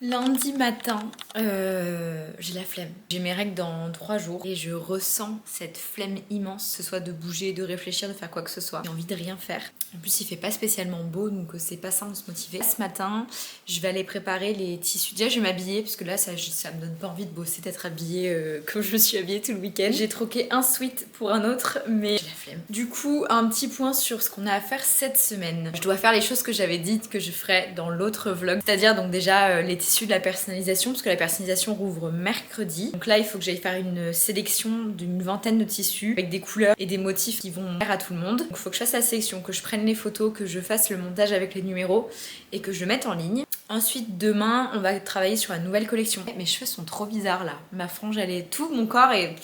Lundi matin, j'ai la flemme. J'ai mes règles dans 3 jours et je ressens cette flemme immense, que ce soit de bouger, de réfléchir, de faire quoi que ce soit. J'ai envie de rien faire. En plus, il fait pas spécialement beau, donc c'est pas simple de se motiver. Ce matin, je vais aller préparer les tissus. Déjà, je vais m'habiller parce que là, ça me donne pas envie de bosser, d'être habillée comme je me suis habillée tout le week-end. J'ai troqué un sweat pour un autre, mais j'ai la flemme. Du coup, un petit point sur ce qu'on a à faire cette semaine. Je dois faire les choses que j'avais dites que je ferais dans l'autre vlog, c'est-à-dire donc déjà les tissus de la personnalisation, parce que la personnalisation rouvre mercredi. Donc là, il faut que j'aille faire une sélection d'une vingtaine de tissus avec des couleurs et des motifs qui vont plaire à tout le monde. Donc il faut que je fasse la sélection, que je prenne les photos, que je fasse le montage avec les numéros et que je le mette en ligne. Ensuite, demain, on va travailler sur la nouvelle collection. Mes cheveux sont trop bizarres là. Ma frange, elle est... Tout mon corps est...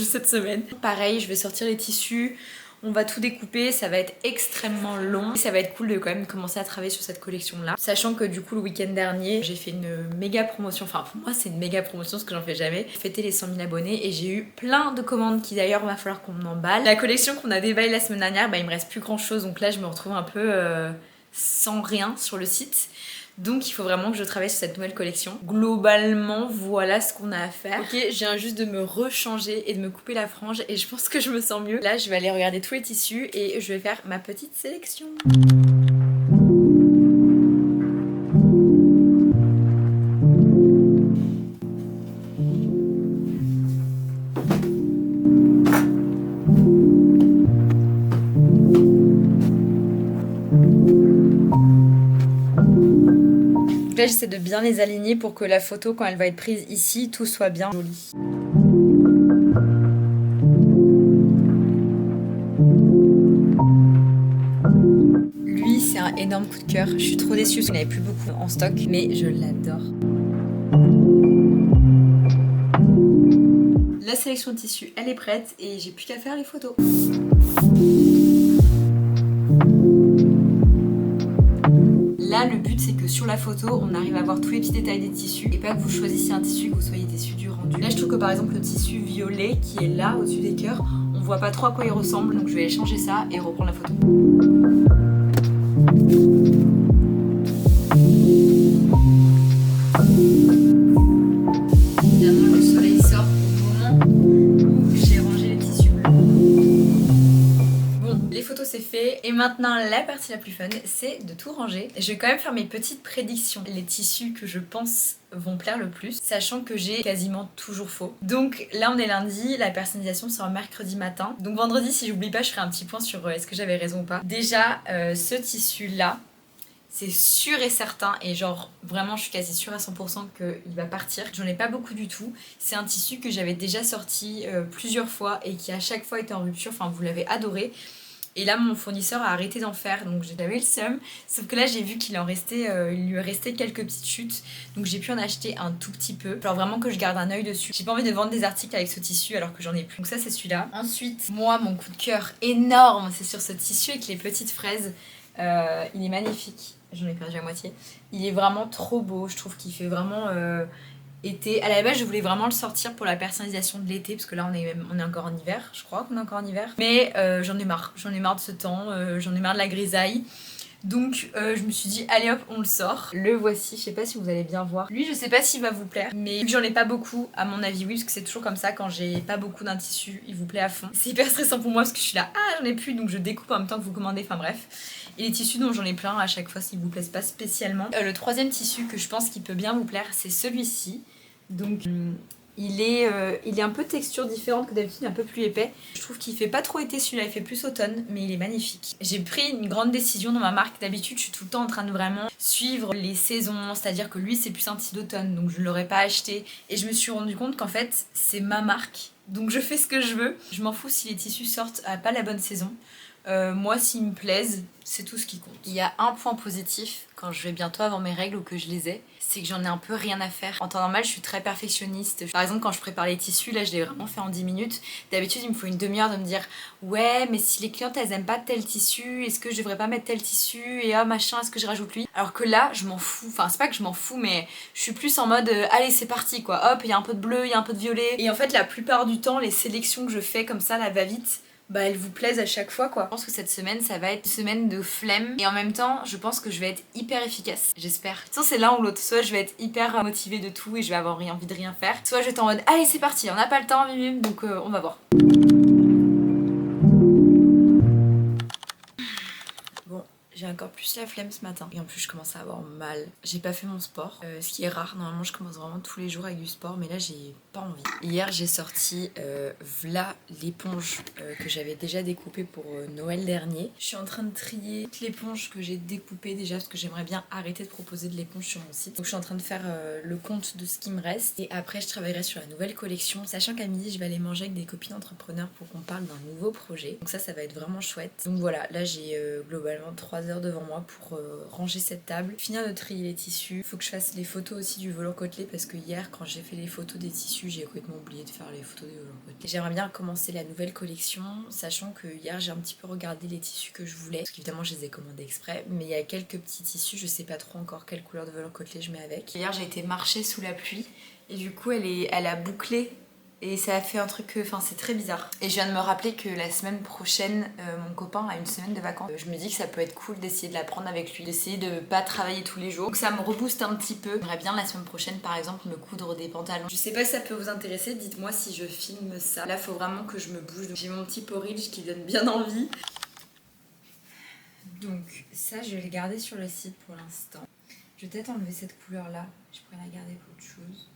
cette semaine. Pareil, je vais sortir les tissus. On va tout découper, ça va être extrêmement long. Ça va être cool de quand même commencer à travailler sur cette collection là. Sachant que du coup le week-end dernier, j'ai fait une méga promotion. Enfin pour moi c'est une méga promotion parce que j'en fais jamais. J'ai fêté les 100 000 abonnés et j'ai eu plein de commandes qui d'ailleurs va falloir qu'on emballe. La collection qu'on a déballée la semaine dernière, il me reste plus grand chose. Donc là je me retrouve un peu sans rien sur le site. Donc il faut vraiment que je travaille sur cette nouvelle collection. Globalement, voilà ce qu'on a à faire. Ok, je viens juste de me rechanger et de me couper la frange et je pense que je me sens mieux. Là, je vais aller regarder tous les tissus et je vais faire ma petite sélection. Là, j'essaie de bien les aligner pour que la photo, quand elle va être prise ici, tout soit bien joli. Lui, c'est un énorme coup de cœur. Je suis trop déçue parce qu'il n'y avait plus beaucoup en stock, mais je l'adore. La sélection de tissus, elle est prête et j'ai plus qu'à faire les photos. Là, le but, c'est que sur la photo, on arrive à voir tous les petits détails des tissus et pas que vous choisissiez un tissu, que vous soyez déçu du rendu. Là, je trouve que par exemple, le tissu violet qui est là, au-dessus des cœurs, on voit pas trop à quoi il ressemble, donc je vais aller changer ça et reprendre la photo. Évidemment, le soleil sort au moment où j'ai rangé les tissus bleus. Bon, les photos c'est fait et maintenant la partie la plus fun c'est de tout ranger. Je vais quand même faire mes petites prédictions, les tissus que je pense vont plaire le plus, sachant que j'ai quasiment toujours faux. Donc là on est lundi, la personnalisation sera mercredi matin. Donc vendredi si j'oublie pas je ferai un petit point sur est-ce que j'avais raison ou pas. Déjà ce tissu là, c'est sûr et certain et genre vraiment je suis quasi sûre à 100% qu'il va partir. J'en ai pas beaucoup du tout. C'est un tissu que j'avais déjà sorti plusieurs fois et qui à chaque fois était en rupture, enfin vous l'avez adoré. Et là mon fournisseur a arrêté d'en faire donc j'avais le seum. Sauf que là j'ai vu qu'il en restait, il lui restait quelques petites chutes. Donc j'ai pu en acheter un tout petit peu. Genre vraiment que je garde un œil dessus. J'ai pas envie de vendre des articles avec ce tissu alors que j'en ai plus. Donc ça c'est celui-là. Ensuite moi mon coup de cœur énorme c'est sur ce tissu avec les petites fraises. Il est magnifique. J'en ai perdu la moitié. Il est vraiment trop beau. Je trouve qu'il fait vraiment été. À la base, je voulais vraiment le sortir pour la personnalisation de l'été parce que là, on est encore en hiver. Je crois qu'on est encore en hiver. Mais j'en ai marre. J'en ai marre de ce temps. J'en ai marre de la grisaille. Donc je me suis dit allez hop on le sort. Le voici, je sais pas si vous allez bien voir. Lui je sais pas s'il va vous plaire, mais vu que j'en ai pas beaucoup, à mon avis oui, parce que c'est toujours comme ça quand j'ai pas beaucoup d'un tissu, il vous plaît à fond. C'est hyper stressant pour moi parce que je suis là, ah j'en ai plus, donc je découpe en même temps que vous commandez, enfin bref. Et les tissus dont j'en ai plein à chaque fois s'ils vous plaisent pas spécialement. Le troisième tissu que je pense qu'il peut bien vous plaire, c'est celui-ci. Donc il est un peu texture différente que d'habitude, un peu plus épais. Je trouve qu'il fait pas trop été celui-là, il fait plus automne, mais il est magnifique. J'ai pris une grande décision dans ma marque. D'habitude, je suis tout le temps en train de vraiment suivre les saisons, c'est-à-dire que lui, c'est plus un tissu d'automne, donc je ne l'aurais pas acheté. Et je me suis rendu compte qu'en fait, c'est ma marque. Donc je fais ce que je veux. Je m'en fous si les tissus sortent à pas la bonne saison. Moi, s'ils me plaisent, c'est tout ce qui compte. Il y a un point positif quand je vais bientôt avoir mes règles ou que je les ai, c'est que j'en ai un peu rien à faire. En temps normal, je suis très perfectionniste. Par exemple, quand je prépare les tissus, là, je l'ai vraiment fait en 10 minutes. D'habitude, il me faut une demi-heure de me dire ouais, mais si les clientes elles aiment pas tel tissu, est-ce que je devrais pas mettre tel tissu et ah machin, est-ce que je rajoute lui? Alors que là, je m'en fous. Enfin, c'est pas que je m'en fous, mais je suis plus en mode allez, c'est parti quoi. Hop, il y a un peu de bleu, il y a un peu de violet. Et en fait, la plupart du temps, les sélections que je fais comme ça, là, va vite. bah elles vous plaisent à chaque fois quoi. Je pense que cette semaine ça va être une semaine de flemme et en même temps je pense que je vais être hyper efficace, j'espère. De toute façon c'est l'un ou l'autre, soit je vais être hyper motivée de tout et je vais avoir envie de rien faire, soit je vais être en mode allez c'est parti, on n'a pas le temps donc on va voir. J'ai encore plus la flemme ce matin et en plus je commence à avoir mal. J'ai pas fait mon sport, ce qui est rare. Normalement je commence vraiment tous les jours avec du sport mais là j'ai pas envie. Hier j'ai sorti v'là l'éponge que j'avais déjà découpée pour Noël dernier. Je suis en train de trier toute l'éponge que j'ai découpée déjà parce que j'aimerais bien arrêter de proposer de l'éponge sur mon site. Donc je suis en train de faire le compte de ce qui me reste et après je travaillerai sur la nouvelle collection. Sachant qu'à midi je vais aller manger avec des copines entrepreneurs pour qu'on parle d'un nouveau projet. Donc ça va être vraiment chouette. Donc voilà, là j'ai globalement 3 heures devant moi pour ranger cette table, finir de trier les tissus. Faut que je fasse les photos aussi du velours côtelé parce que hier quand j'ai fait les photos des tissus j'ai complètement oublié de faire les photos du velours côtelé. J'aimerais bien commencer la nouvelle collection sachant que hier j'ai un petit peu regardé les tissus que je voulais parce qu'évidemment je les ai commandés exprès mais il y a quelques petits tissus, je sais pas trop encore quelle couleur de velours côtelé je mets avec. Hier j'ai été marcher sous la pluie et du coup elle a bouclé et ça a fait un truc, enfin c'est très bizarre. Et je viens de me rappeler que la semaine prochaine, mon copain a une semaine de vacances. Je me dis que ça peut être cool d'essayer de la prendre avec lui, d'essayer de pas travailler tous les jours. Donc ça me rebooste un petit peu. J'aimerais bien la semaine prochaine par exemple me coudre des pantalons. Je sais pas si ça peut vous intéresser, dites-moi si je filme ça. Là faut vraiment que je me bouge. J'ai mon petit porridge qui donne bien envie. Donc ça je vais le garder sur le site pour l'instant. Je vais peut-être enlever cette couleur là, je pourrais la garder pour autre chose.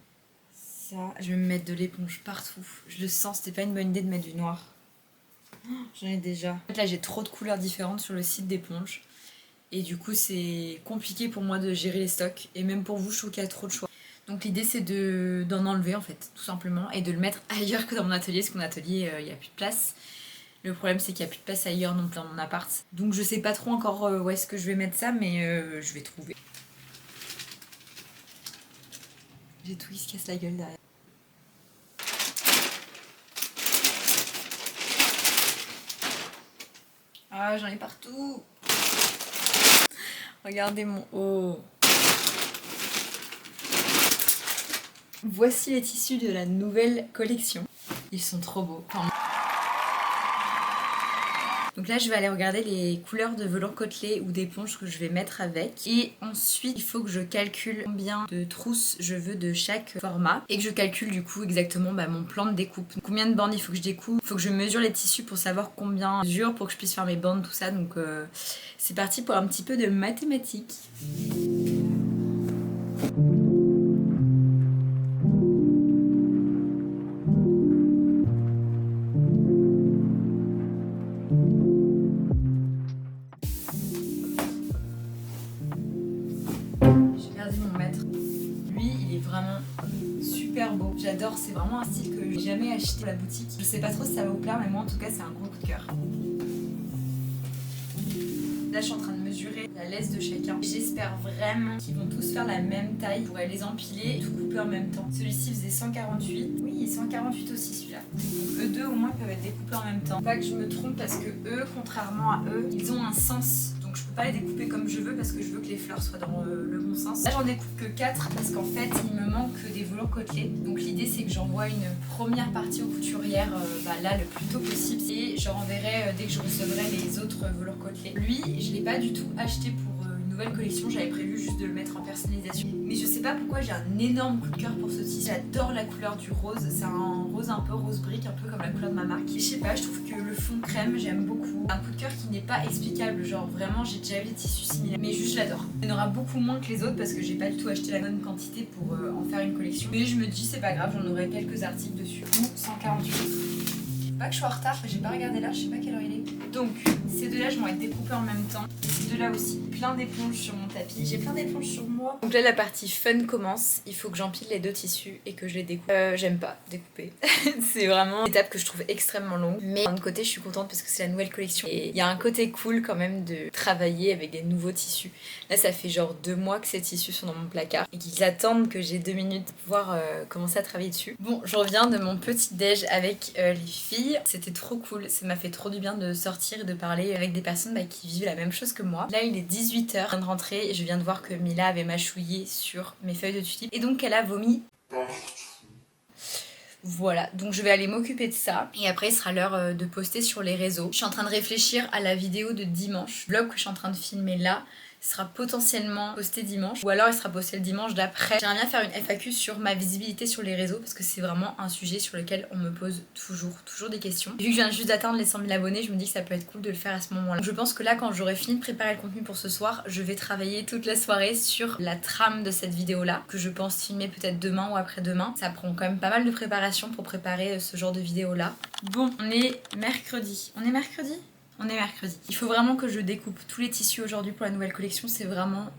Ça, je vais me mettre de l'éponge partout. Je le sens, c'était pas une bonne idée de mettre du noir. Oh, j'en ai déjà. En fait, là, j'ai trop de couleurs différentes sur le site d'éponge. Et du coup, c'est compliqué pour moi de gérer les stocks. Et même pour vous, je trouve qu'il y a trop de choix. Donc l'idée, c'est d'en enlever, en fait, tout simplement. Et de le mettre ailleurs que dans mon atelier. Parce que mon atelier, il n'y a plus de place. Le problème, c'est qu'il n'y a plus de place ailleurs non plus dans mon appart. Donc je sais pas trop encore où est-ce que je vais mettre ça, mais je vais trouver. J'ai tout qui se casse la gueule derrière. Ah, j'en ai partout. Regardez mon haut. Voici les tissus de la nouvelle collection. Ils sont trop beaux. Enfin, donc là je vais aller regarder les couleurs de velours côtelé ou d'éponge que je vais mettre avec. Et ensuite il faut que je calcule combien de trousses je veux de chaque format. Et que je calcule du coup exactement mon plan de découpe. Donc, combien de bandes il faut que je découpe. Il faut que je mesure les tissus pour savoir combien je mesure pour que je puisse faire mes bandes, tout ça. Donc c'est parti pour un petit peu de mathématiques. Beau. J'adore, c'est vraiment un style que j'ai jamais acheté à la boutique. Je sais pas trop si ça va vous plaire, mais moi en tout cas c'est un gros coup de cœur. Là je suis en train de mesurer la laisse de chacun. J'espère vraiment qu'ils vont tous faire la même taille. Je pourrais les empiler et tout couper en même temps. Celui-ci faisait 148. Oui, 148 aussi celui-là. Donc eux deux au moins peuvent être découpés en même temps. Pas que je me trompe parce que eux, contrairement à eux, ils ont un sens. Donc je peux pas les découper comme je veux parce que je veux que les fleurs soient dans le bon sens. Là j'en découpe que 4 parce qu'en fait il me manque des velours côtelés. Donc l'idée c'est que j'envoie une première partie aux couturières là le plus tôt possible et je renverrai dès que je recevrai les autres velours côtelés. Lui je l'ai pas du tout acheté pour une nouvelle collection, j'avais prévu juste de le mettre en personnalisation. Mais je sais pas pourquoi j'ai un énorme coup de cœur pour ce tissu. J'adore la couleur du rose, c'est un rose un peu rose brique, un peu comme la couleur de ma marque. Et je sais pas, je trouve que le fond crème j'aime beaucoup. Un coup de cœur qui n'est pas explicable, genre vraiment j'ai déjà eu des tissus similaires. Mais juste je l'adore. Il y en aura beaucoup moins que les autres parce que j'ai pas du tout acheté la bonne quantité pour en faire une collection. Mais je me dis c'est pas grave, j'en aurai quelques articles dessus. Ou 148. Pas que je sois en retard, j'ai pas regardé là, je sais pas quelle heure il est. Donc ces deux là je vont être découpés en même temps. Et ces deux là aussi. Plein d'éponges sur mon tapis. J'ai plein d'éponges sur moi. Donc là la partie fun commence. Il faut que j'empile les deux tissus et que je les découpe. J'aime pas découper. C'est vraiment une étape que je trouve extrêmement longue. Mais d'un autre côté je suis contente parce que c'est la nouvelle collection. Et il y a un côté cool quand même de travailler avec des nouveaux tissus. Là ça fait genre 2 mois que ces tissus sont dans mon placard. Et qu'ils attendent que j'ai 2 minutes pour pouvoir commencer à travailler dessus. Bon, je reviens de mon petit déj avec les filles. C'était trop cool, ça m'a fait trop du bien de sortir et de parler avec des personnes qui vivent la même chose que moi. Là il est 18h, je viens de rentrer et je viens de voir que Mila avait mâchouillé sur mes feuilles de tulipes et donc elle a vomi. Voilà, donc je vais aller m'occuper de ça. Et après, il sera l'heure de poster sur les réseaux. Je suis en train de réfléchir à la vidéo de dimanche. Le vlog que je suis en train de filmer là sera potentiellement posté dimanche, ou alors il sera posté le dimanche d'après. J'aimerais bien faire une FAQ sur ma visibilité sur les réseaux parce que c'est vraiment un sujet sur lequel on me pose toujours des questions. Vu que je viens juste d'atteindre les 100 000 abonnés, je me dis que ça peut être cool de le faire à ce moment-là. Je pense que là, quand j'aurai fini de préparer le contenu pour ce soir, je vais travailler toute la soirée sur la trame de cette vidéo-là, que je pense filmer peut-être demain ou après-demain. Ça prend quand même pas mal de préparation pour préparer ce genre de vidéo-là. Bon, on est mercredi. On est mercredi ? On est mercredi. Il faut vraiment que je découpe tous les tissus aujourd'hui pour la nouvelle collection, c'est vraiment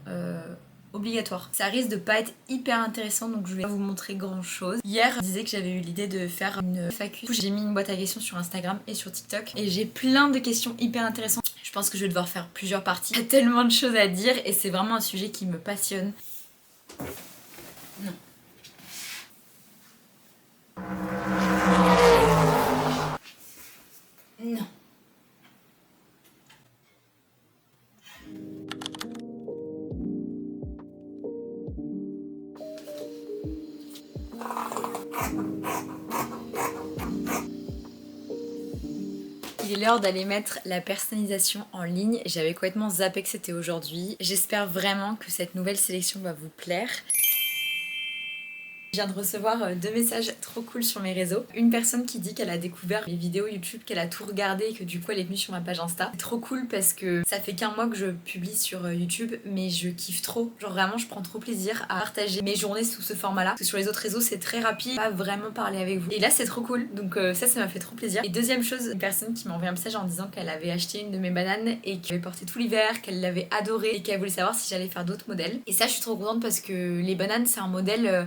obligatoire. Ça risque de pas être hyper intéressant, donc je vais pas vous montrer grand chose. Hier, je disais que j'avais eu l'idée de faire une FAQ. J'ai mis une boîte à questions sur Instagram et sur TikTok et j'ai plein de questions hyper intéressantes. Je pense que je vais devoir faire plusieurs parties. Il y a tellement de choses à dire et c'est vraiment un sujet qui me passionne. Non. Non. Il est l'heure d'aller mettre la personnalisation en ligne. J'avais complètement zappé que c'était aujourd'hui. J'espère vraiment que cette nouvelle sélection va vous plaire. Je viens de recevoir 2 messages trop cool sur mes réseaux. Une personne qui dit qu'elle a découvert mes vidéos YouTube, qu'elle a tout regardé et que du coup elle est venue sur ma page Insta. C'est trop cool parce que ça fait qu'1 mois que je publie sur YouTube, mais je kiffe trop. Genre vraiment je prends trop plaisir à partager mes journées sous ce format-là. Parce que sur les autres réseaux c'est très rapide, pas vraiment parler avec vous. Et là c'est trop cool, donc ça m'a fait trop plaisir. Et deuxième chose, une personne qui m'a envoyé un message en disant qu'elle avait acheté une de mes bananes et qu'elle avait porté tout l'hiver, qu'elle l'avait adorée et qu'elle voulait savoir si j'allais faire d'autres modèles. Et ça je suis trop contente parce que les bananes c'est un modèle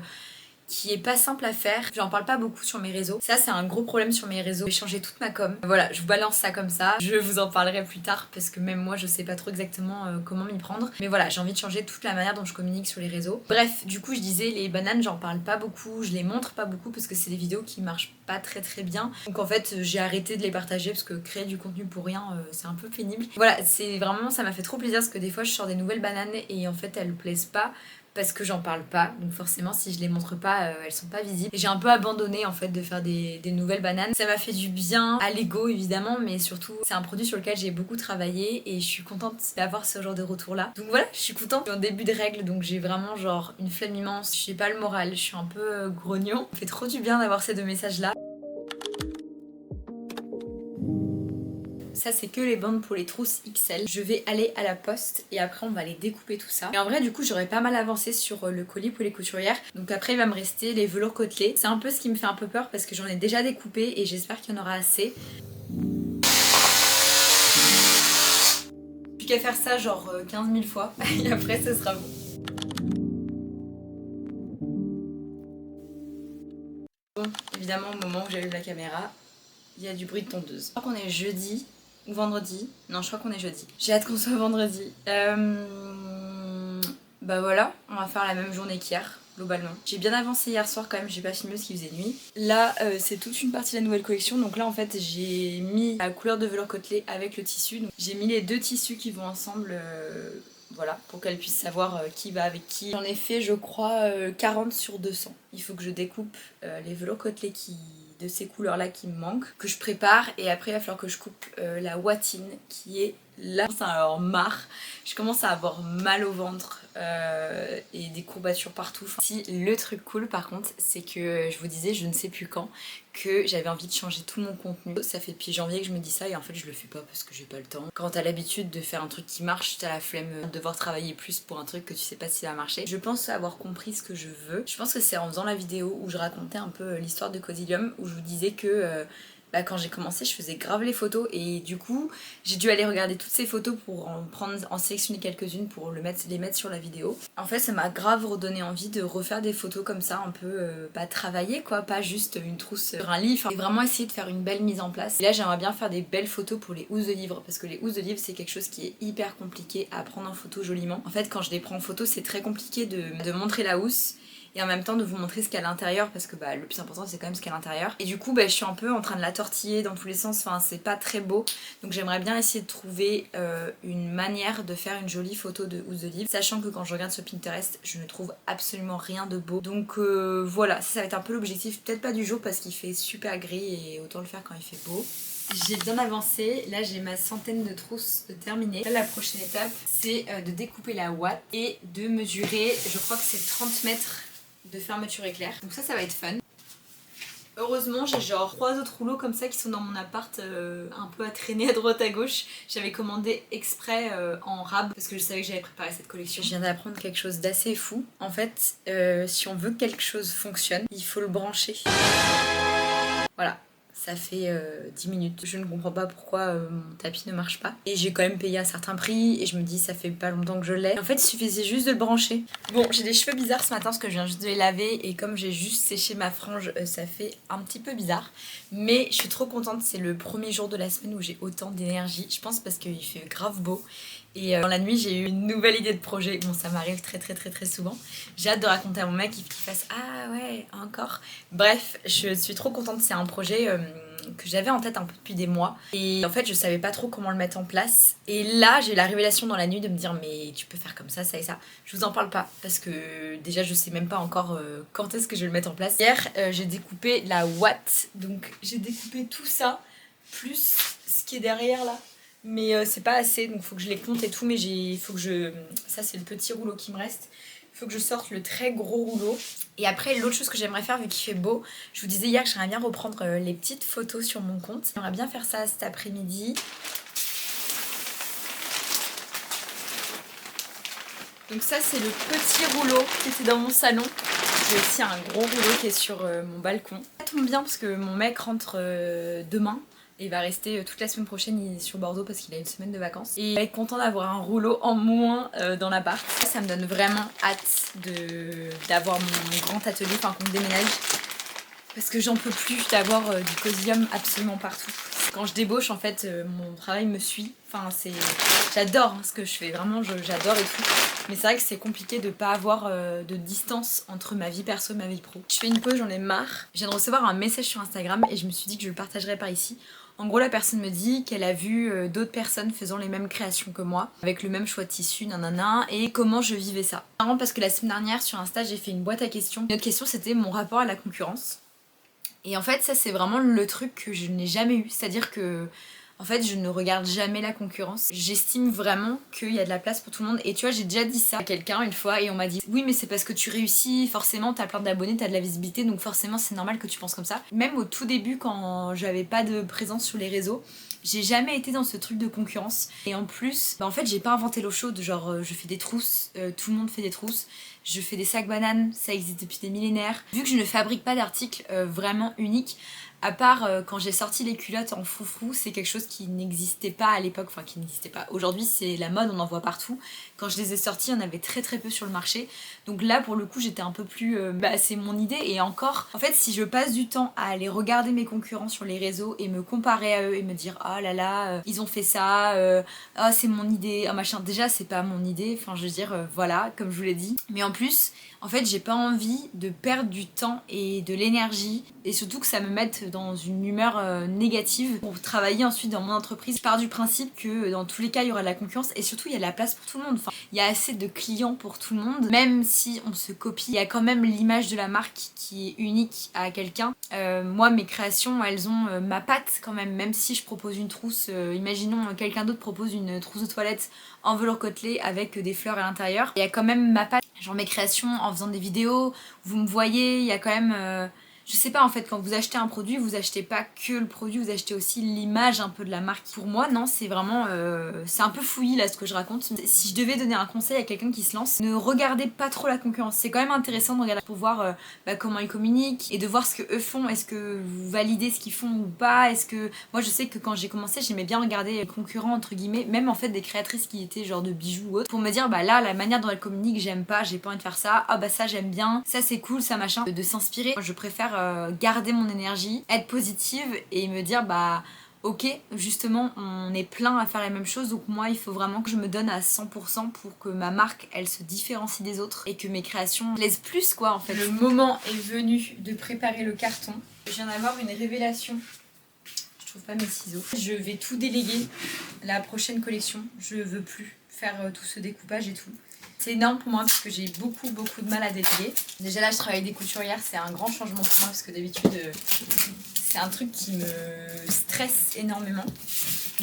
qui est pas simple à faire. J'en parle pas beaucoup sur mes réseaux. Ça c'est un gros problème sur mes réseaux. J'ai changé toute ma com. Voilà, je vous balance ça comme ça. Je vous en parlerai plus tard parce que même moi je sais pas trop exactement comment m'y prendre. Mais voilà, j'ai envie de changer toute la manière dont je communique sur les réseaux. Bref, du coup je disais les bananes j'en parle pas beaucoup, je les montre pas beaucoup parce que c'est des vidéos qui marchent pas très bien. Donc en fait j'ai arrêté de les partager parce que créer du contenu pour rien c'est un peu pénible. Voilà, c'est vraiment, ça m'a fait trop plaisir parce que des fois je sors des nouvelles bananes et en fait elles plaisent pas parce que j'en parle pas, donc forcément si je les montre pas elles sont pas visibles. Et j'ai un peu abandonné en fait de faire des nouvelles bananes. Ça m'a fait du bien à l'ego évidemment, mais surtout c'est un produit sur lequel j'ai beaucoup travaillé et je suis contente d'avoir ce genre de retour là. Donc voilà, je suis contente. Je suis en début de règle donc j'ai vraiment genre une flemme immense, j'ai pas le moral, je suis un peu grognon. Ça fait trop du bien d'avoir ces 2 messages là. Ça c'est que les bandes pour les trousses XL. Je vais aller à la poste et après on va aller découper tout ça. Et en vrai du coup j'aurais pas mal avancé sur le colis pour les couturières. Donc après il va me rester les velours côtelés. C'est un peu ce qui me fait un peu peur parce que j'en ai déjà découpé et j'espère qu'il y en aura assez. Plus qu'à faire ça genre 15 000 fois et après ce sera bon. Bon, évidemment au moment où j'allume la caméra, il y a du bruit de tondeuse. Je crois qu'on est jeudi. Ou vendredi. Non, je crois qu'on est jeudi. J'ai hâte qu'on soit vendredi. Bah voilà, on va faire la même journée qu'hier, globalement. J'ai bien avancé hier soir quand même, j'ai pas filmé parce qu'il faisait nuit. Là, c'est toute une partie de la nouvelle collection. Donc là, en fait, j'ai mis la couleur de velours côtelé avec le tissu. J'ai mis les 2 tissus qui vont ensemble. Voilà, pour qu'elle puisse savoir qui va avec qui. J'en ai fait, je crois, 40 sur 200. Il faut que je découpe les velours côtelés de ces couleurs là qui me manquent, que je prépare et après il va falloir que je coupe la watine qui est là. Ça en avoir marre, je commence à avoir mal au ventre et des courbatures partout. Si le truc cool par contre c'est que je vous disais je ne sais plus quand que j'avais envie de changer tout mon contenu. Ça fait depuis janvier que je me dis ça et en fait je le fais pas parce que j'ai pas le temps. Quand t'as l'habitude de faire un truc qui marche, t'as la flemme de devoir travailler plus pour un truc que tu sais pas si ça va marcher. Je pense avoir compris ce que je veux. Je pense que c'est en faisant la vidéo où je racontais un peu l'histoire de Codilium, où je vous disais que quand j'ai commencé je faisais grave les photos et du coup j'ai dû aller regarder toutes ces photos pour en sélectionner quelques-unes pour les mettre sur la vidéo. En fait ça m'a grave redonné envie de refaire des photos comme ça un peu pas travaillées quoi, pas juste une trousse sur un lit, et vraiment essayer de faire une belle mise en place. Et là j'aimerais bien faire des belles photos pour les housses de livre parce que les housses de livre c'est quelque chose qui est hyper compliqué à prendre en photo joliment. En fait quand je les prends en photo c'est très compliqué de montrer la housse et en même temps de vous montrer ce qu'il y a à l'intérieur parce que le plus important c'est quand même ce qu'il y a à l'intérieur. Et du coup je suis un peu en train de la tortiller dans tous les sens, enfin c'est pas très beau, donc j'aimerais bien essayer de trouver une manière de faire une jolie photo de housse de livre, sachant que quand je regarde sur Pinterest je ne trouve absolument rien de beau. Donc voilà, ça va être un peu l'objectif, peut-être pas du jour parce qu'il fait super gris et autant le faire quand il fait beau. J'ai bien avancé, là j'ai ma centaine de trousses terminées. Là, la prochaine étape c'est de découper la ouate et de mesurer, je crois que c'est 30 mètres de fermeture éclair. Donc ça va être fun. Heureusement j'ai genre 3 autres rouleaux comme ça qui sont dans mon appart un peu à traîner à droite à gauche. J'avais commandé exprès en rab parce que je savais que j'avais préparé cette collection. Je viens d'apprendre quelque chose d'assez fou. En fait si on veut que quelque chose fonctionne, il faut le brancher. Voilà. Ça fait 10 minutes. Je ne comprends pas pourquoi mon tapis ne marche pas. Et j'ai quand même payé un certain prix et je me dis ça fait pas longtemps que je l'ai. En fait il suffisait juste de le brancher. Bon, j'ai des cheveux bizarres ce matin parce que je viens juste de les laver et comme j'ai juste séché ma frange ça fait un petit peu bizarre. Mais je suis trop contente, c'est le premier jour de la semaine où j'ai autant d'énergie. Je pense parce qu'il fait grave beau. Et dans la nuit j'ai eu une nouvelle idée de projet. Bon ça m'arrive très souvent. J'ai hâte de raconter à mon mec qu'il fasse ah ouais encore. Bref je suis trop contente, c'est un projet que j'avais en tête un peu depuis des mois. Et en fait je savais pas trop comment le mettre en place. Et là j'ai eu la révélation dans la nuit de me dire mais tu peux faire comme ça et ça. Je vous en parle pas parce que déjà je sais même pas encore quand est-ce que je vais le mettre en place. Hier j'ai découpé la ouate. Donc j'ai découpé tout ça plus ce qui est derrière là. Mais c'est pas assez, donc faut que je les compte et tout, mais faut que je... Ça c'est le petit rouleau qui me reste. Il faut que je sorte le très gros rouleau. Et après l'autre chose que j'aimerais faire vu qu'il fait beau, je vous disais hier que j'aimerais bien reprendre les petites photos sur mon compte. J'aimerais bien faire ça cet après-midi. Donc ça c'est le petit rouleau qui était dans mon salon. J'ai aussi un gros rouleau qui est sur mon balcon. Ça tombe bien parce que mon mec rentre demain. Et il va rester toute la semaine prochaine sur Bordeaux parce qu'il a une semaine de vacances. Et il va être content d'avoir un rouleau en moins dans l'appart. Ça me donne vraiment hâte d'avoir mon grand atelier, enfin qu'on déménage. Parce que j'en peux plus d'avoir du cosium absolument partout. Quand je débauche en fait mon travail me suit. Enfin j'adore ce que je fais, vraiment j'adore et tout. Mais c'est vrai que c'est compliqué de pas avoir de distance entre ma vie perso et ma vie pro. Je fais une pause, j'en ai marre. Je viens de recevoir un message sur Instagram et je me suis dit que je le partagerais par ici. En gros la personne me dit qu'elle a vu d'autres personnes faisant les mêmes créations que moi, avec le même choix de tissu, nanana, et comment je vivais ça. C'est marrant parce que la semaine dernière sur Insta j'ai fait une boîte à questions. Une autre question c'était mon rapport à la concurrence. Et en fait ça c'est vraiment le truc que je n'ai jamais eu, c'est-à-dire que en fait je ne regarde jamais la concurrence. J'estime vraiment qu'il y a de la place pour tout le monde et tu vois j'ai déjà dit ça à quelqu'un une fois et on m'a dit oui mais c'est parce que tu réussis, forcément t'as plein d'abonnés, t'as de la visibilité donc forcément c'est normal que tu penses comme ça. Même au tout début quand j'avais pas de présence sur les réseaux, j'ai jamais été dans ce truc de concurrence et en plus en fait j'ai pas inventé l'eau chaude, genre je fais des trousses, tout le monde fait des trousses, je fais des sacs bananes, ça existe depuis des millénaires. Vu que je ne fabrique pas d'articles vraiment uniques, à part quand j'ai sorti les culottes en froufrou, c'est quelque chose qui n'existait pas à l'époque, enfin qui n'existait pas. Aujourd'hui c'est la mode, on en voit partout. Quand je les ai sortis, il y en avait très peu sur le marché. Donc là pour le coup j'étais un peu plus... c'est mon idée et encore, en fait si je passe du temps à aller regarder mes concurrents sur les réseaux et me comparer à eux et me dire oh là là, ils ont fait ça, oh c'est mon idée, oh machin, déjà c'est pas mon idée, enfin je veux dire voilà, comme je vous l'ai dit. Mais en plus, en fait j'ai pas envie de perdre du temps et de l'énergie et surtout que ça me mette dans une humeur négative pour travailler ensuite dans mon entreprise. Je pars du principe que dans tous les cas il y aura de la concurrence et surtout il y a de la place pour tout le monde. Enfin, il y a assez de clients pour tout le monde. Même si on se copie, il y a quand même l'image de la marque qui est unique à quelqu'un. Moi mes créations elles ont ma patte quand même. Même si je propose une trousse, imaginons quelqu'un d'autre propose une trousse de toilette en velours côtelé avec des fleurs à l'intérieur. Il y a quand même ma patte. Genre mes créations en faisant des vidéos, vous me voyez, il y a quand même... Je sais pas en fait, quand vous achetez un produit, vous achetez pas que le produit, vous achetez aussi l'image un peu de la marque. Pour moi, non, c'est vraiment... c'est un peu fouillis là ce que je raconte. Si je devais donner un conseil à quelqu'un qui se lance, ne regardez pas trop la concurrence. C'est quand même intéressant de regarder pour voir comment ils communiquent et de voir ce que eux font. Est-ce que vous validez ce qu'ils font ou pas? Est-ce que... Moi je sais que quand j'ai commencé, j'aimais bien regarder les concurrents entre guillemets, même en fait des créatrices qui étaient genre de bijoux ou autres, pour me dire bah là, la manière dont elles communiquent, j'aime pas, j'ai pas envie de faire ça. Ah bah ça j'aime bien, ça c'est cool, ça machin. De s'inspirer. Moi je préfère garder mon énergie, être positive et me dire bah ok, justement on est plein à faire la même chose, donc moi il faut vraiment que je me donne à 100% pour que ma marque elle se différencie des autres et que mes créations plaisent plus quoi en fait. Le moment est venu de préparer le carton. Je viens d'avoir une révélation. Je trouve pas mes ciseaux. Je vais tout déléguer la prochaine collection. Je veux plus faire tout ce découpage et tout. C'est énorme pour moi parce que j'ai beaucoup de mal à déléguer. Déjà là je travaille avec des couturières, c'est un grand changement pour moi parce que d'habitude c'est un truc qui me stresse énormément.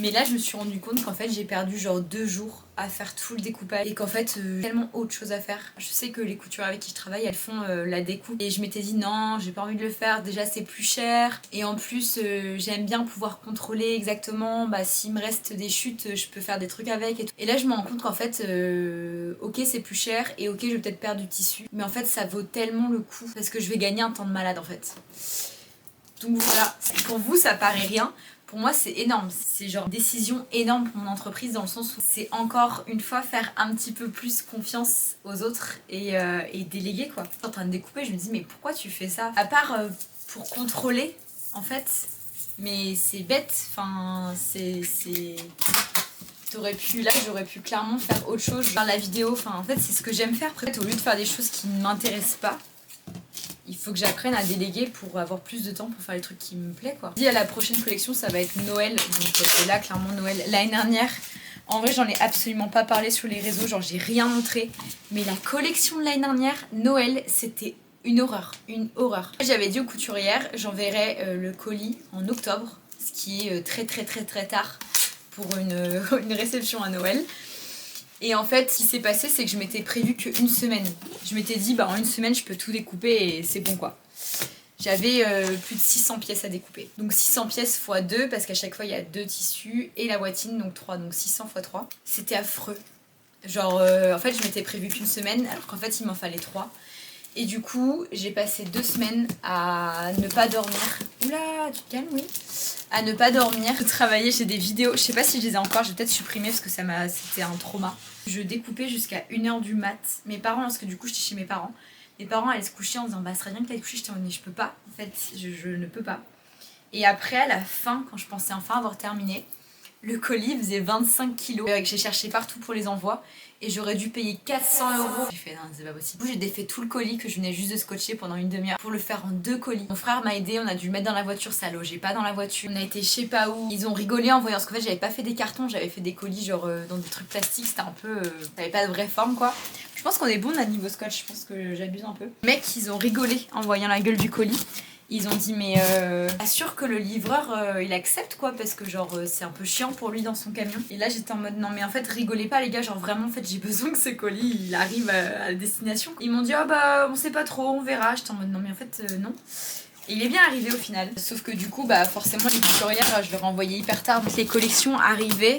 Mais là je me suis rendu compte qu'en fait j'ai perdu genre 2 jours à faire tout le découpage et qu'en fait tellement autre chose à faire. Je sais que les couturières avec qui je travaille elles font la découpe et je m'étais dit non j'ai pas envie de le faire, déjà c'est plus cher et en plus j'aime bien pouvoir contrôler exactement s'il me reste des chutes je peux faire des trucs avec et tout. Et là je me rends compte qu'en fait ok c'est plus cher et ok je vais peut-être perdre du tissu mais en fait ça vaut tellement le coup parce que je vais gagner un temps de malade en fait. Donc voilà, pour vous ça paraît rien, pour moi c'est énorme, c'est genre une décision énorme pour mon entreprise dans le sens où c'est encore une fois faire un petit peu plus confiance aux autres et déléguer quoi. Je suis en train de découper, je me dis mais pourquoi tu fais ça? À part pour contrôler en fait, mais c'est bête, enfin t'aurais pu, là j'aurais pu clairement faire autre chose, faire la vidéo, enfin en fait c'est ce que j'aime faire. Après au lieu de faire des choses qui ne m'intéressent pas, il faut que j'apprenne à déléguer pour avoir plus de temps pour faire les trucs qui me plaisent quoi. Dit à la prochaine collection ça va être Noël, donc là clairement Noël. L'année dernière, en vrai j'en ai absolument pas parlé sur les réseaux, genre j'ai rien montré. Mais la collection de l'année dernière, Noël, c'était une horreur, une horreur. J'avais dit aux couturières, j'enverrai le colis en octobre, ce qui est très tard pour une réception à Noël. Et en fait, ce qui s'est passé, c'est que je m'étais prévu qu'une semaine. Je m'étais dit, en une semaine, je peux tout découper et c'est bon quoi. J'avais plus de 600 pièces à découper. Donc 600 pièces x 2, parce qu'à chaque fois, il y a 2 tissus et la boîtine, donc 3, donc 600 x 3. C'était affreux. Genre, en fait, je m'étais prévu qu'une semaine, alors qu'en fait, il m'en fallait 3. Et du coup, j'ai passé 2 semaines à ne pas dormir. Oula, tu te calmes, oui. À ne pas dormir, travailler, j'ai des vidéos, je sais pas si je les ai encore, je vais peut-être supprimer parce que c'était un trauma. Je découpais jusqu'à 1h du mat. Mes parents, parce que du coup j'étais chez mes parents allaient se coucher en disant ce serait bien que t'ailles te coucher, j'étais en mode mais je peux pas, en fait je ne peux pas. Et après à la fin, quand je pensais enfin avoir terminé, le colis faisait 25 kilos que j'ai cherché partout pour les envois et j'aurais dû payer 400 €. J'ai fait non c'est pas possible. Du coup j'ai défait tout le colis que je venais juste de scotcher pendant une demi-heure pour le faire en 2 colis. Mon frère m'a aidé, on a dû le mettre dans la voiture, ça logeait pas dans la voiture. On a été je sais pas où. Ils ont rigolé en voyant, parce qu'en fait j'avais pas fait des cartons, j'avais fait des colis genre dans des trucs plastiques, c'était un peu... ça avait pas de vraie forme quoi. Je pense qu'on est bon à niveau scotch, je pense que j'abuse un peu. Les mecs ils ont rigolé en voyant la gueule du colis. Ils ont dit mais assure que le livreur il accepte quoi parce que genre c'est un peu chiant pour lui dans son camion. Et là j'étais en mode non mais en fait rigolez pas les gars, genre vraiment en fait j'ai besoin que ce colis il arrive à la destination. Ils m'ont dit oh on sait pas trop, on verra. J'étais en mode non mais en fait non. Et il est bien arrivé au final. Sauf que du coup forcément les couturières je leur ai envoyé hyper tard. Donc les collections arrivaient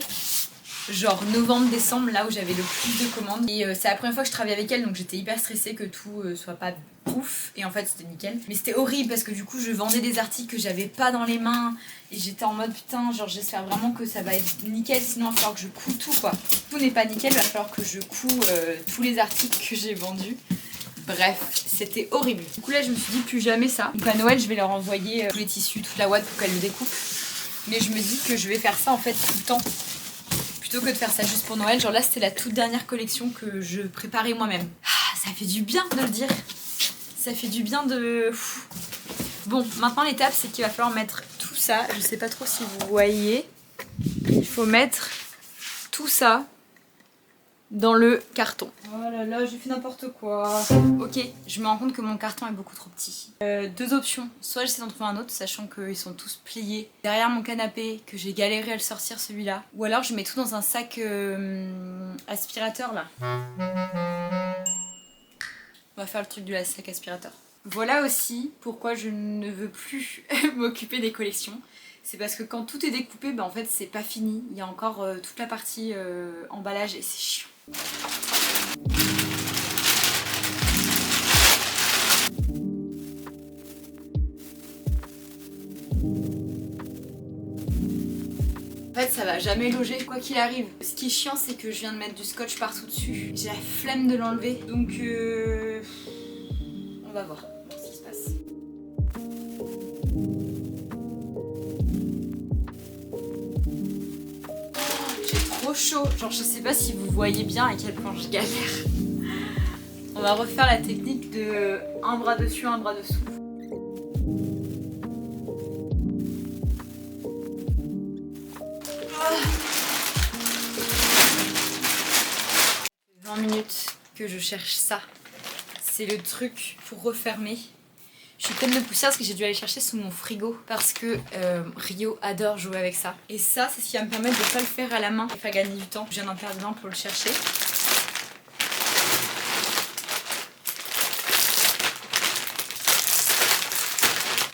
genre novembre-décembre, là où j'avais le plus de commandes. Et c'est la première fois que je travaillais avec elle, donc j'étais hyper stressée que tout soit pas ouf. Et en fait c'était nickel. Mais c'était horrible parce que du coup je vendais des articles que j'avais pas dans les mains. Et j'étais en mode putain, genre j'espère vraiment que ça va être nickel, sinon il va falloir que je coud tout quoi. Tout n'est pas nickel, il va falloir que je couds tous les articles que j'ai vendus. Bref, c'était horrible. Du coup là je me suis dit plus jamais ça. Donc à Noël je vais leur envoyer tous les tissus, toute la ouate pour qu'elles le découpent. Mais je me dis que je vais faire ça en fait tout le temps. Plutôt que de faire ça juste pour Noël, genre là c'était la toute dernière collection que je préparais moi-même. Ah, ça fait du bien de le dire. Ça fait du bien de... Bon, maintenant l'étape c'est qu'il va falloir mettre tout ça. Je sais pas trop si vous voyez. Il faut mettre tout ça dans le carton. Oh là là, j'ai fait n'importe quoi. Ok, je me rends compte que mon carton est beaucoup trop petit. 2 options. Soit j'essaie d'en trouver un autre, sachant qu'ils sont tous pliés derrière mon canapé, que j'ai galéré à le sortir celui-là. Ou alors je mets tout dans un sac aspirateur là. On va faire le truc du sac aspirateur. Voilà aussi pourquoi je ne veux plus m'occuper des collections. C'est parce que quand tout est découpé, en fait c'est pas fini. Il y a encore toute la partie emballage et c'est chiant. En fait ça va jamais loger quoi qu'il arrive. Ce qui est chiant c'est que je viens de mettre du scotch partout dessus. J'ai la flemme de l'enlever. Donc on va voir ce qui se passe. trop chaud. Genre je sais pas si vous voyez bien à quel point je galère. On va refaire la technique de un bras dessus, un bras dessous. Ah. 20 minutes que je cherche ça. C'est le truc pour refermer. Je suis pleine de poussière parce que j'ai dû aller chercher sous mon frigo parce que Rio adore jouer avec ça. Et ça, c'est ce qui va me permettre de ne pas le faire à la main et faire gagner du temps. Je viens d'en perdre un pour le chercher.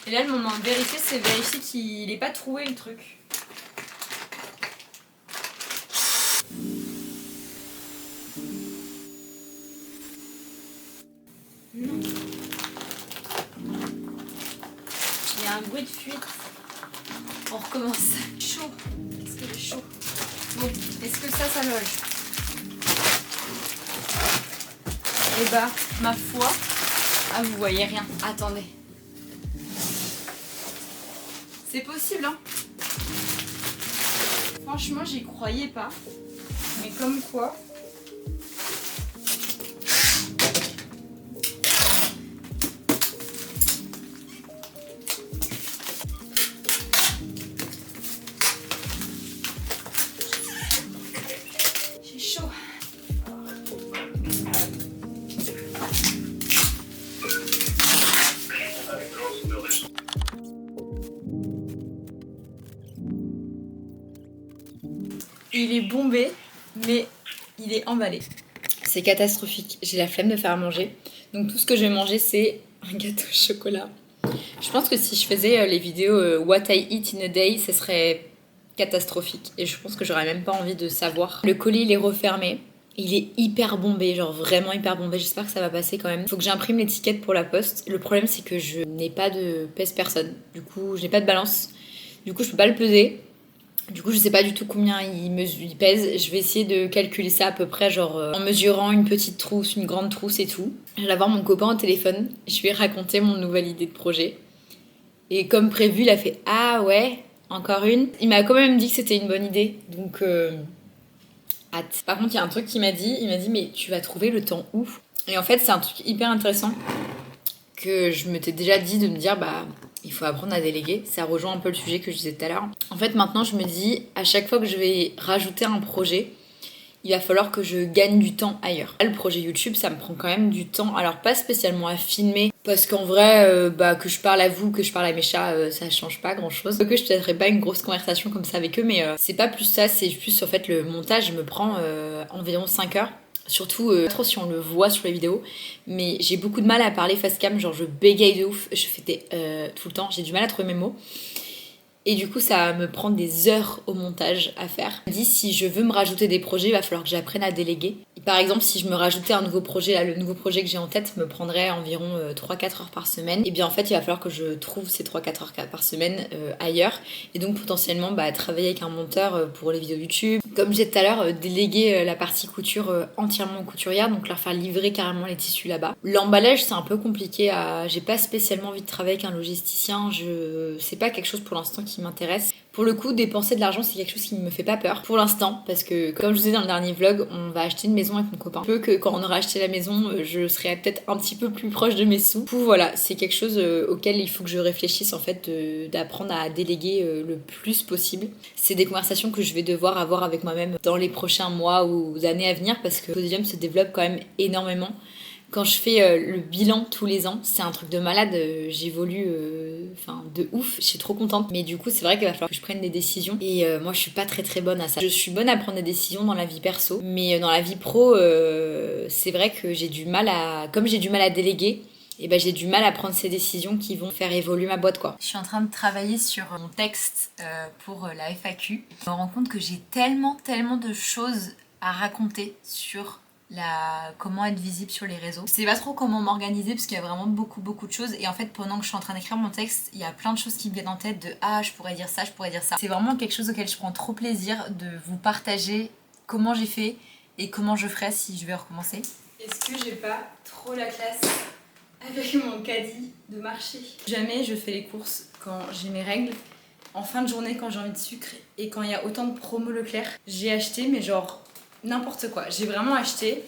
Et là, le moment de vérifier, c'est vérifier qu'il n'est pas troué le truc. Non. Il y a un bruit de fuite. On recommence. Chaud. Qu'est-ce que j'ai chaud? Bon, est-ce que ça loge? Eh bah, ma foi. Ah, vous voyez rien. Attendez. C'est possible, hein. Franchement, j'y croyais pas. Mais comme quoi... J'ai chaud. Il est bombé, mais il est emballé. C'est catastrophique, j'ai la flemme de faire à manger. Donc tout ce que je vais manger, c'est un gâteau au chocolat. Je pense que si je faisais les vidéos What I Eat in a Day, ce serait catastrophique. Et je pense que j'aurais même pas envie de savoir. Le colis, il est refermé. Il est hyper bombé, genre vraiment hyper bombé. J'espère que ça va passer quand même. Faut que j'imprime l'étiquette pour la poste. Le problème, c'est que je n'ai pas de pèse-personne. Du coup, je n'ai pas de balance. Du coup, je peux pas le peser. Du coup, je sais pas du tout combien il pèse. Je vais essayer de calculer ça à peu près, genre en mesurant une petite trousse, une grande trousse et tout. Je vais avoir mon copain au téléphone. Je vais raconter mon nouvelle idée de projet. Et comme prévu, il a fait « Ah ouais, encore une ?» Il m'a quand même dit que c'était une bonne idée. Donc, hâte. Par contre, il y a un truc qu'il m'a dit. Il m'a dit « Mais tu vas trouver le temps où ?» Et en fait, c'est un truc hyper intéressant que je m'étais déjà dit de me dire « Bah... » Il faut apprendre à déléguer. Ça rejoint un peu le sujet que je disais tout à l'heure. En fait, maintenant, je me dis, à chaque fois que je vais rajouter un projet, il va falloir que je gagne du temps ailleurs. Là, le projet YouTube, ça me prend quand même du temps. Alors, pas spécialement à filmer, parce qu'en vrai, que je parle à vous, que je parle à mes chats, ça change pas grand-chose. Que je ne tiendrai pas une grosse conversation comme ça avec eux, mais c'est pas plus ça, c'est plus, en fait, le montage me prend environ 5 heures. Surtout, trop si on le voit sur les vidéos, mais j'ai beaucoup de mal à parler face cam, genre je bégaye de ouf, je fais tout le temps, j'ai du mal à trouver mes mots. Et du coup, ça me prend des heures au montage à faire. Je me dis, si je veux me rajouter des projets, il va falloir que j'apprenne à déléguer. Et par exemple, si je me rajoutais un nouveau projet, là, le nouveau projet que j'ai en tête me prendrait environ 3-4 heures par semaine. Et bien en fait, il va falloir que je trouve ces 3-4 heures par semaine ailleurs. Et donc potentiellement travailler avec un monteur pour les vidéos YouTube. Comme je disais tout à l'heure, déléguer la partie couture entièrement aux couturières, donc leur faire livrer carrément les tissus là-bas. L'emballage, c'est un peu compliqué. J'ai pas spécialement envie de travailler avec un logisticien. C'est pas quelque chose pour l'instant qui m'intéresse. Pour le coup, dépenser de l'argent, c'est quelque chose qui ne me fait pas peur pour l'instant, parce que comme je vous disais dans le dernier vlog, on va acheter une maison avec mon copain. Peu que quand on aura acheté la maison, je serai peut-être un petit peu plus proche de mes sous. Du coup, voilà, c'est quelque chose auquel il faut que je réfléchisse en fait, d'apprendre à déléguer le plus possible. C'est des conversations que je vais devoir avoir avec moi-même dans les prochains mois ou années à venir, parce que Podium se développe quand même énormément. Quand je fais le bilan tous les ans, c'est un truc de malade, j'évolue de ouf, je suis trop contente. Mais du coup, c'est vrai qu'il va falloir que je prenne des décisions. Et moi, je suis pas très très bonne à ça. Je suis bonne à prendre des décisions dans la vie perso, mais dans la vie pro, c'est vrai que j'ai du mal à... Comme j'ai du mal à déléguer, et j'ai du mal à prendre ces décisions qui vont faire évoluer ma boîte, quoi. Je suis en train de travailler sur mon texte pour la FAQ. Je me rends compte que j'ai tellement de choses à raconter sur comment être visible sur les réseaux. Je sais pas trop comment m'organiser parce qu'il y a vraiment beaucoup de choses, et en fait pendant que je suis en train d'écrire mon texte, il y a plein de choses qui me viennent en tête de ah je pourrais dire ça, je pourrais dire ça. C'est vraiment quelque chose auquel je prends trop plaisir de vous partager comment j'ai fait et comment je ferai si je vais recommencer. Est-ce que j'ai pas trop la classe avec mon caddie de marché? Jamais je fais les courses quand j'ai mes règles, en fin de journée quand j'ai envie de sucre et quand il y a autant de promos Leclerc. J'ai acheté mais genre n'importe quoi. J'ai vraiment acheté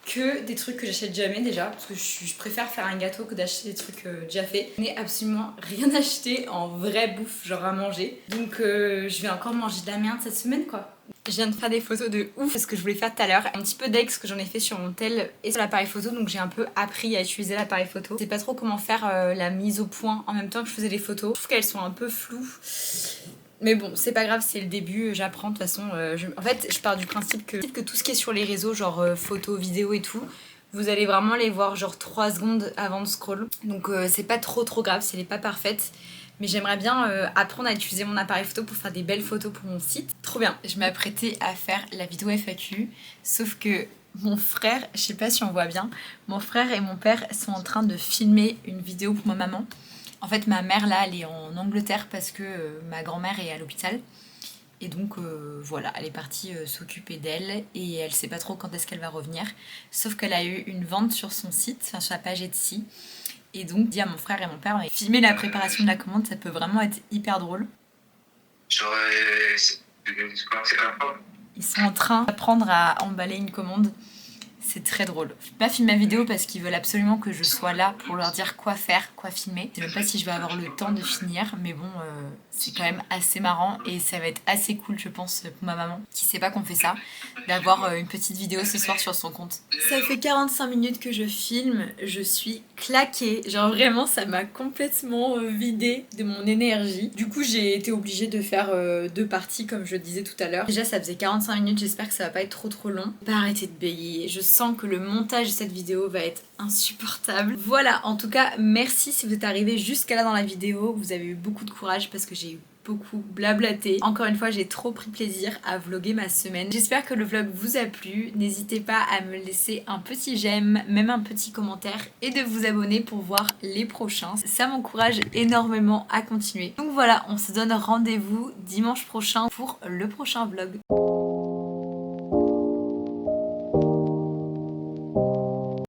que des trucs que j'achète jamais déjà, parce que je préfère faire un gâteau que d'acheter des trucs déjà faits. Je n'ai absolument rien acheté en vraie bouffe, genre à manger. Donc je vais encore manger de la merde cette semaine quoi. Je viens de faire des photos de ouf, ce que je voulais faire tout à l'heure. Un petit peu d'ex que j'en ai fait sur mon tel et sur l'appareil photo, donc j'ai un peu appris à utiliser l'appareil photo. Je sais pas trop comment faire la mise au point en même temps que je faisais les photos. Je trouve qu'elles sont un peu floues. Mais bon, c'est pas grave, c'est le début, j'apprends de toute façon. En fait, je pars du principe que tout ce qui est sur les réseaux, genre photos, vidéos et tout, vous allez vraiment les voir genre 3 secondes avant de scroll. Donc c'est pas trop grave si elle est pas parfaite. Mais j'aimerais bien apprendre à utiliser mon appareil photo pour faire des belles photos pour mon site. Trop bien. Je m'apprêtais à faire la vidéo FAQ, sauf que mon frère, je sais pas si on voit bien, mon frère et mon père sont en train de filmer une vidéo pour ma maman. En fait, ma mère, là, elle est en Angleterre parce que ma grand-mère est à l'hôpital. Et donc, voilà, elle est partie s'occuper d'elle et elle sait pas trop quand est-ce qu'elle va revenir. Sauf qu'elle a eu une vente sur son site, enfin sur la page Etsy. Et donc, dit à mon frère et mon père, filmer la préparation de la commande, ça peut vraiment être hyper drôle. Genre, c'est un peu. Ils sont en train d'apprendre à emballer une commande. C'est très drôle. Je vais pas filmer ma vidéo parce qu'ils veulent absolument que je sois là pour leur dire quoi faire, quoi filmer. Je sais même pas si je vais avoir le temps de finir, mais bon, c'est quand même assez marrant et ça va être assez cool, je pense, pour ma maman, qui sait pas qu'on fait ça, d'avoir une petite vidéo ce soir sur son compte. Ça fait 45 minutes que je filme, je suis claquée. Genre vraiment, ça m'a complètement vidée de mon énergie. Du coup, j'ai été obligée de faire 2 parties, comme je disais tout à l'heure. Déjà, ça faisait 45 minutes, j'espère que ça va pas être trop long. Pas arrêter de bégayer. Je sens que le montage de cette vidéo va être insupportable. Voilà, en tout cas, merci si vous êtes arrivé jusqu'à là dans la vidéo. Vous avez eu beaucoup de courage parce que j'ai eu beaucoup blablaté. Encore une fois, j'ai trop pris plaisir à vlogger ma semaine. J'espère que le vlog vous a plu. N'hésitez pas à me laisser un petit j'aime, même un petit commentaire et de vous abonner pour voir les prochains. Ça m'encourage énormément à continuer. Donc voilà, on se donne rendez-vous dimanche prochain pour le prochain vlog.